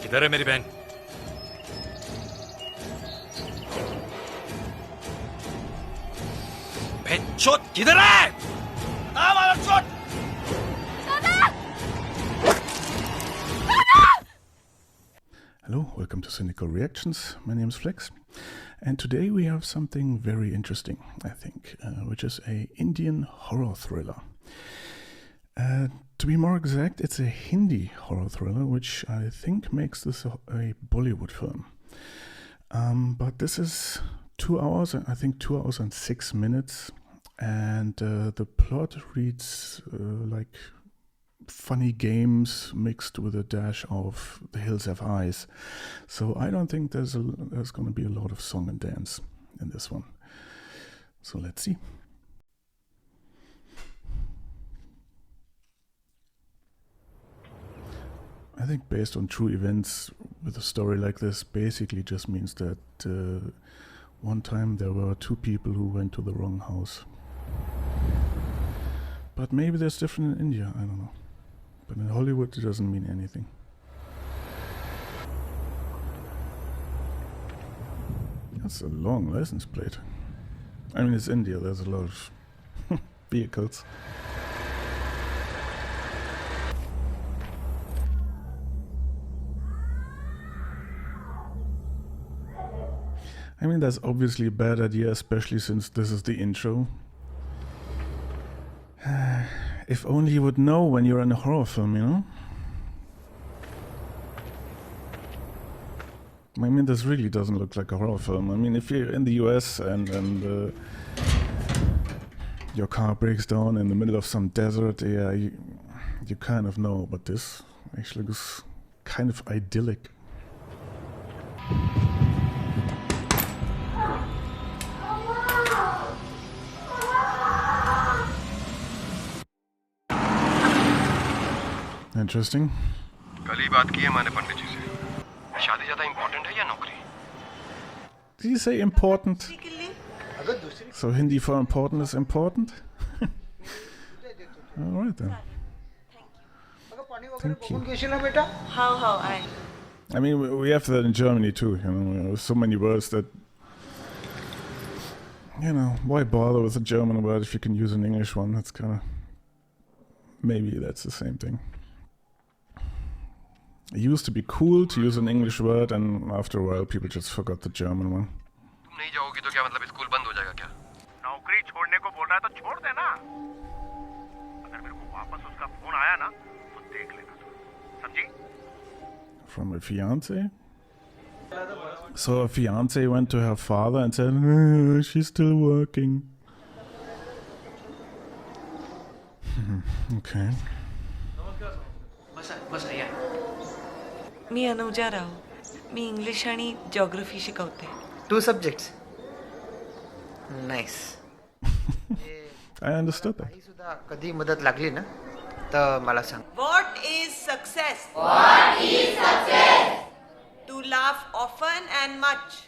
किधर है मेरी बहन? बहन चोट किधर है? चोट! Hello, welcome to Cynical Reactions. My name is Flex, and today we have something very interesting, I think, which is a Indian horror thriller. To be more exact, it's a Hindi horror thriller, which I think makes this a Bollywood film. But this is 2 hours, I think 2 hours and 6 minutes, and the plot reads like funny games mixed with a dash of The Hills Have Eyes. So I don't think there's going to be a lot of song and dance in this one. So let's see. I think based on true events with a story like this basically just means that one time there were 2 people who went to the wrong house. But maybe there's different in India, I don't know. But in Hollywood, it doesn't mean anything. That's a long license plate. I mean, it's India, there's a lot of vehicles. I mean, that's obviously a bad idea, especially since this is the intro. If only you would know when you're in a horror film, you know? I mean, this really doesn't look like a horror film. I mean, if you're in the US and your car breaks down in the middle of some desert, yeah, you kind of know, but this actually looks kind of idyllic. Interesting. कल ही बात की है मैंने पंडित जी से। शादी ज़्यादा important है या नौकरी? Did you say important? So Hindi for important is important? All right then. Thank you. How I mean, we have that in Germany too, you know, so many words that, you know, why bother with a German word if you can use an English one? That's kind of, maybe that's the same thing. It used to be cool to use an English word, and after a while people just forgot the German one. तुम नहीं जाओगी तो क्या मतलब school बंद हो जाएगा क्या? नौकरी छोड़ने को बोल रहा है तो छोड़ देना। अगर मेरे को वापस उसका फोन आया ना तो देख लेना, समझी? From a fiance? So a fiance went to her father and said, she's still working. Okay. Me Anuja Rao. Me English आणि जिओग्राफी शिकवते. 2 subjects. Nice. I understood that. सुद्धा कधी मदत लागली ना तर मला सांग. What is success? To laugh often and much.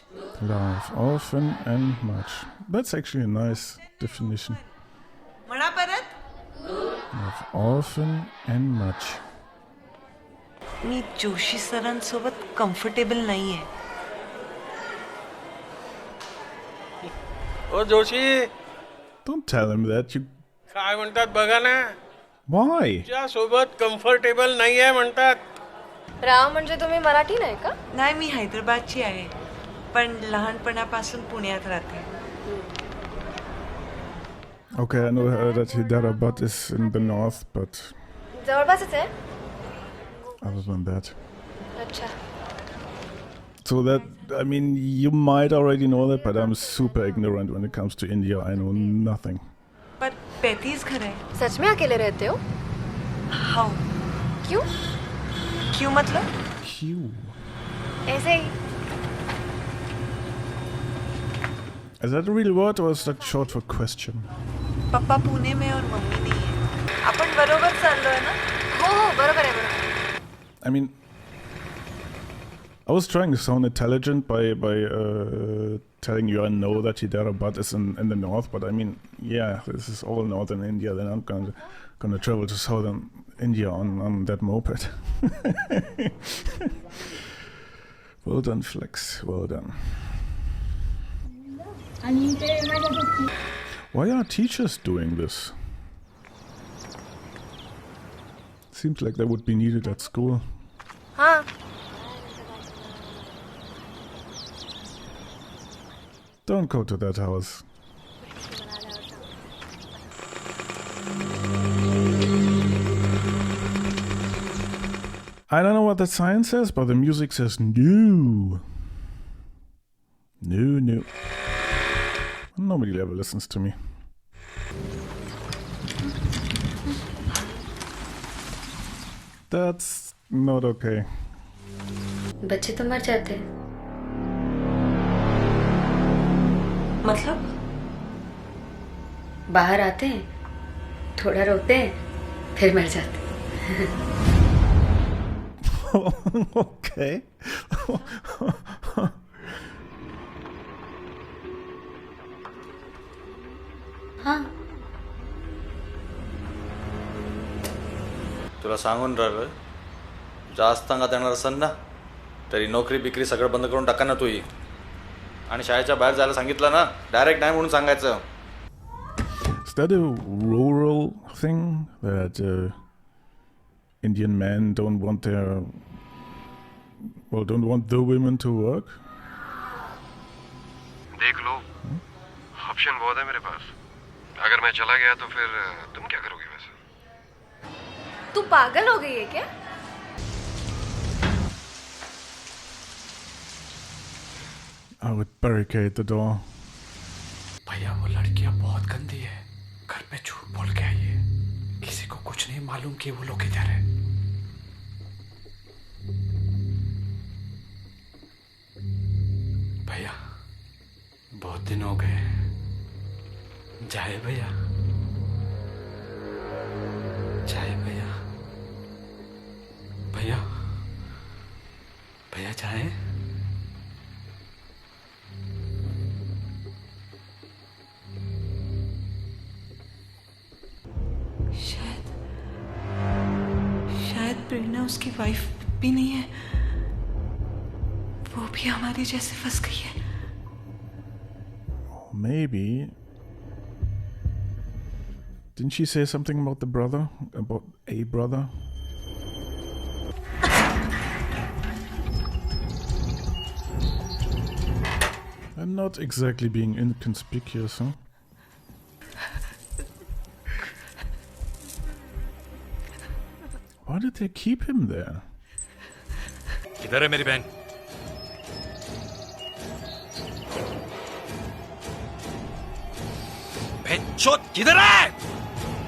Laugh often and much. That's actually a nice definition. म्हणा परत. Laugh often and much. मी जोशी सरांसोबत कम्फर्टेबल नाहीये. ओ Joshi, Don't tell him that. You. काय म्हणतात बघा ना. Why? त्या सोबत कम्फर्टेबल नाही आहे म्हणतात. राव म्हणजे तुम्ही मराठी नाही का? नाही, मी हैदराबादची आहे, पण लहानपणापासून पुण्यात राहते. Okay, I know that Hyderabad is in the north, but जवळपासच आहे. other than that. अच्छा. So that, I mean, you might already know that, but I'm super ignorant when it comes to India. I know nothing. पर 35 घर है. सच में अकेले रहते हो? How? क्यों? क्यों मतलब? Q. ऐसे ही. Is that a real word or is that short for question? पप्पा पुणे में और मम्मी नहीं है. आपण बरोबर चाललोय ना? हो बरोबर आहे बरोबर. I mean, I was trying to sound intelligent by telling you I know that Hyderabad is in the north, but I mean, yeah, this is all northern India. Then I'm gonna travel to southern India on that moped. Well done, Flex. Well done. Why are teachers doing this? Seems like they would be needed at school. हाँ Don't go to that house. I don't know what the sign says, but the music says no. No, no. Nobody ever listens to me. That's not okay. बच्चे तो मर जाते हैं। मतलब बाहर आते हैं, थोड़ा रोते हैं, फिर मर जाते हैं। Okay. हाँ तुला सांगून राहिलं जास्त अंगात येणार असेल ना तरी नोकरी बिक्री सगळं बंद करून टाका ना तू ही आणि शाळेच्या बाहेर जायला सांगितलं ना डायरेक्ट नाही म्हणून सांगायचं. Is that a rural thing that Indian men don't want the women to work? देख लो ऑप्शन बहुत है मेरे पास. अगर मैं चला गया तो फिर तुम क्या करोगे वैसे? तू पागल हो गई है क्या? I would barricade the door. भैया वो लड़कियां बहुत गंदी है. घर पे झूठ बोल के आई है. किसी को कुछ नहीं मालूम कि वो लोग किधर है. भैया बहुत दिन हो गए. जाए भैया. जाए भैया. भैया भैया जाए. शायद प्रेरणा उसकी वाइफ भी नहीं है. वो भी हमारी जैसे फंस गई है. Maybe. Didn't she say something about the brother? About a brother? I'm not exactly being inconspicuous, huh? Why did they keep him there? किधर है मेरी बहन? चोट किधर है?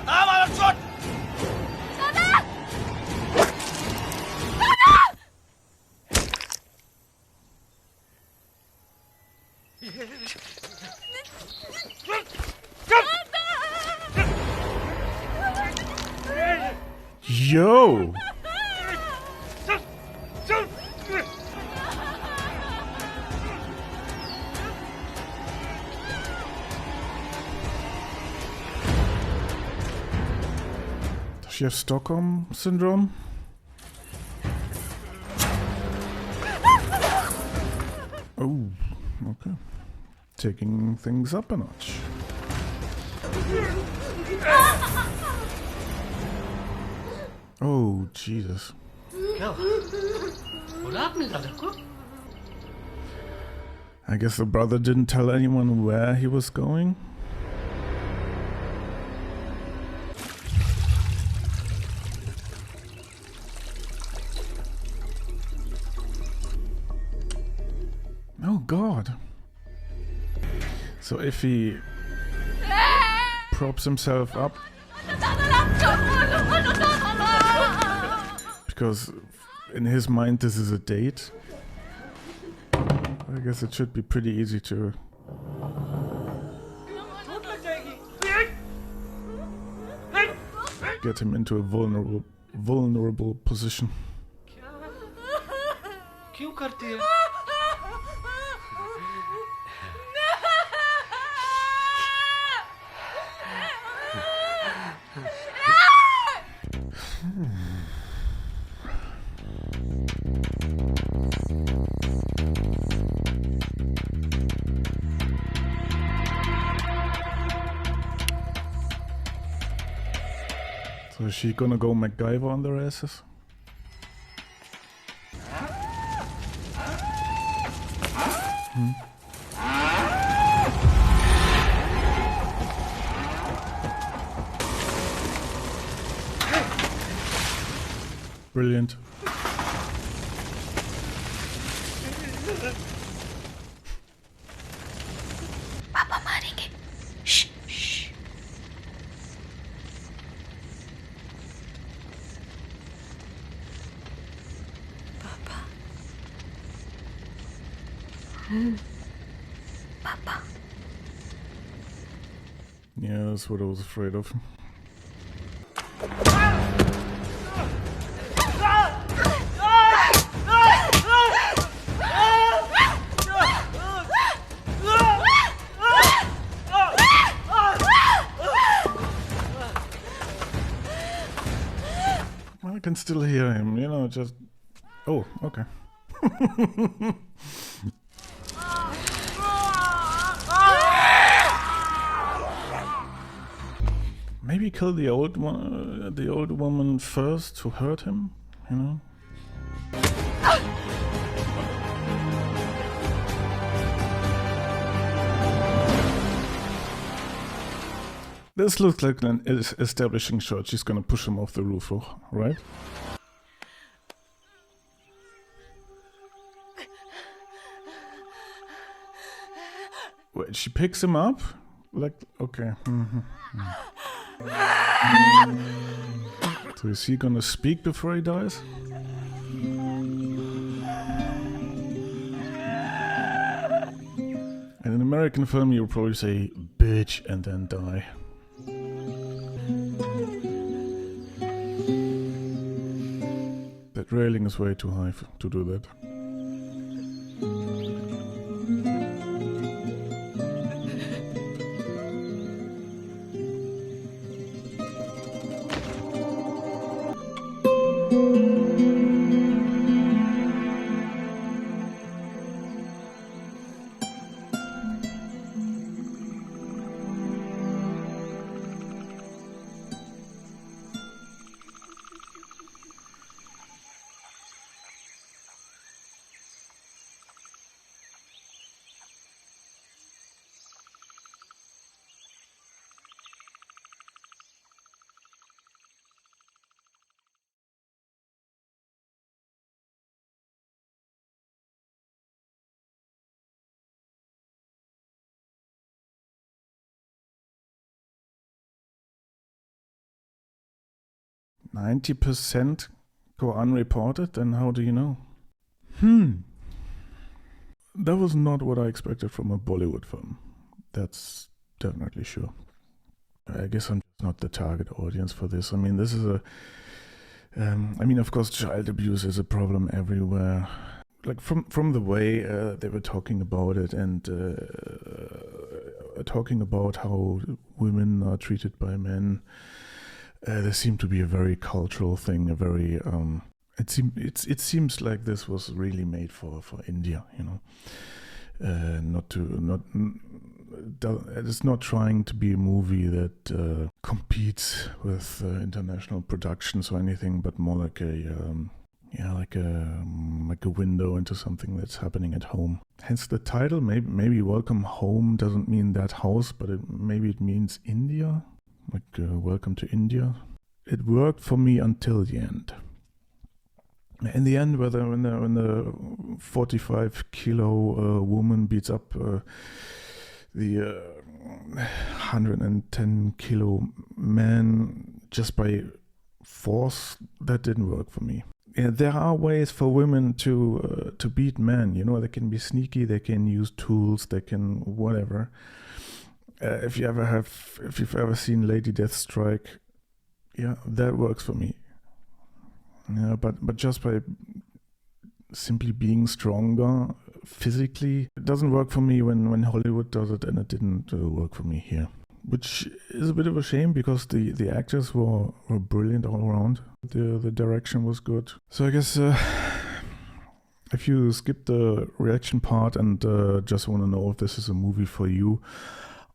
हमारा चोट. Yo! Does she have Stockholm syndrome? Oh, okay. Taking things up a notch. Oh, Jesus. I guess the brother didn't tell anyone where he was going. Oh, God. So if he props himself up, because in his mind this is a date, I guess it should be pretty easy to get him into a vulnerable position. क्यों करती है? Is she gonna go MacGyver on their asses? Brilliant. पापा मारेंगे. Shh, shh. पापा पापा. Yeah, that's what I was afraid of. I can still hear him, just... Oh, okay. Maybe kill the old woman first to hurt him, This looks like an establishing shot. She's gonna push him off the roof, right? Wait, she picks him up? Like, okay. So is he gonna speak before he dies? In an American film, you'll probably say, bitch, and then die. That railing is way too high to do that. %90% go unreported, then how do you know? That was not what I expected from a Bollywood film. That's definitely sure. I guess I'm just not the target audience for this. I mean, this is of course, child abuse is a problem everywhere. Like from the way they were talking about it and talking about how women are treated by men. There seemed to be a very cultural thing, a very it seems like this was really made for India, it's not trying to be a movie that competes with international productions or anything, but more like a window into something that's happening at home. Hence the title. Maybe Welcome Home doesn't mean that house, but maybe it means India. Like, welcome to India. It worked for me until the end. In the end, when the 45-kilo woman beats up the 110-kilo man just by force, that didn't work for me. Yeah, there are ways for women to beat men. They can be sneaky. They can use tools. They can whatever. If you've ever seen Lady Deathstrike, yeah, that works for me. Yeah, but just by simply being stronger physically, it doesn't work for me when Hollywood does it, and it didn't work for me here. Which is a bit of a shame because the actors were brilliant all around. The direction was good. So I guess if you skip the reaction part and just want to know if this is a movie for you,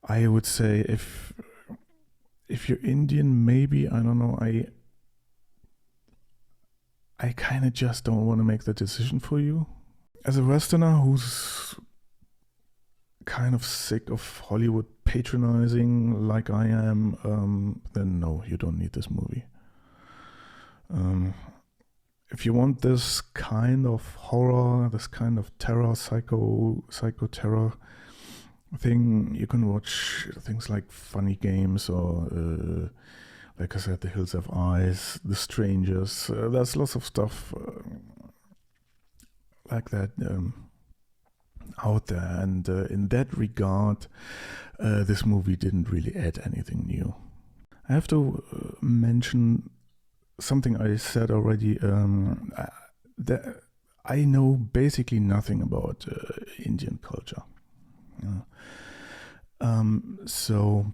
I would say if you're Indian, maybe, I don't know, I kind of just don't want to make that decision for you. As a Westerner who's kind of sick of Hollywood patronizing like I am, then no, you don't need this movie. If you want this kind of horror, this kind of terror, psycho terror thing, you can watch things like Funny Games or, like I said, The Hills Have Eyes, The Strangers. There's lots of stuff like that out there, and in that regard, this movie didn't really add anything new. I have to mention something I said already, that I know basically nothing about Indian culture. So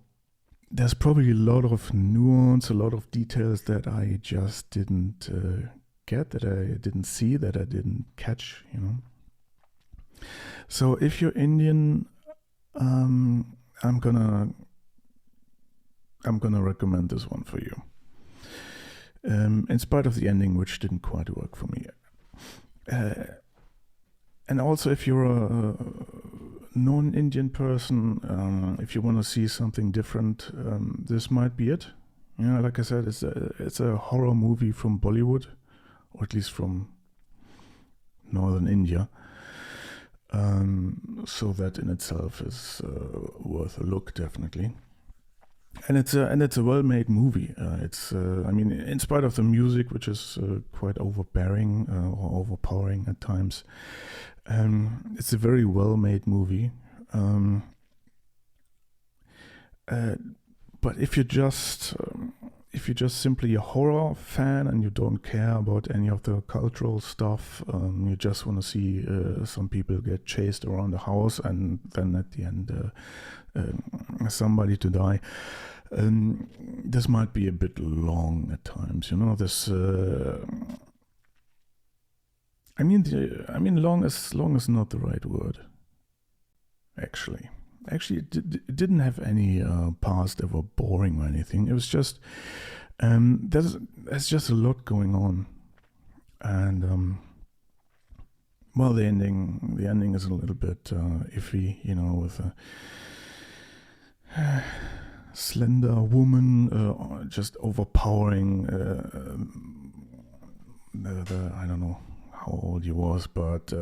there's probably a lot of nuance, a lot of details that I just didn't get, that I didn't see, that I didn't catch, So if you're Indian, I'm gonna recommend this one for you. In spite of the ending, which didn't quite work for me. And also, if you're a non-Indian person, if you want to see something different, this might be it. Like I said, it's a horror movie from Bollywood, or at least from northern India. So that in itself is worth a look, definitely. And it's a well-made movie. In spite of the music, which is quite overbearing or overpowering at times, it's a very well-made movie. But if you're just simply a horror fan and you don't care about any of the cultural stuff, you just want to see some people get chased around the house and then at the end somebody to die. This might be a bit long at times, long is not the right word. Actually, it didn't have any parts that were boring or anything. It was just there's just a lot going on, and the ending is a little bit iffy, with a slender woman just overpowering I don't know how old he was, but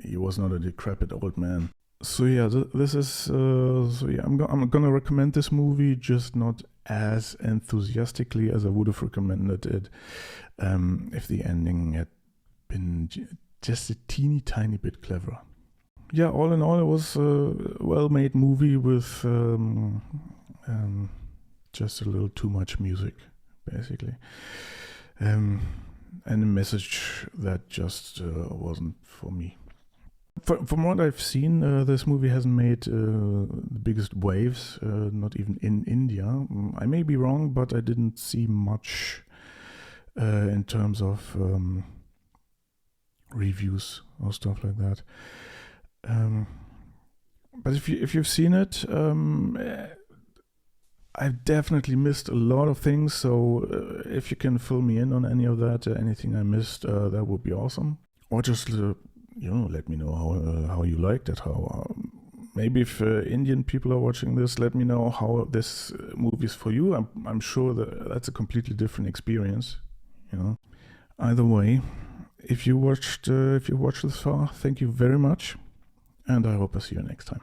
he was not a decrepit old man. So yeah, this is I'm gonna recommend this movie, just not as enthusiastically as I would have recommended it if the ending had been just a teeny tiny bit cleverer. Yeah, all in all, it was a well-made movie with just a little too much music, basically, and a message that just wasn't for me. From what I've seen, this movie hasn't made the biggest waves, not even in India. I may be wrong, but I didn't see much in terms of reviews or stuff like that. But if you've seen it, I've definitely missed a lot of things. So if you can fill me in on any of that, anything I missed, that would be awesome. Or just let me know how you liked it. How maybe if Indian people are watching this, let me know how this movie is for you. I'm sure that's a completely different experience. Either way, if you watched this far, thank you very much. And I hope I see you next time.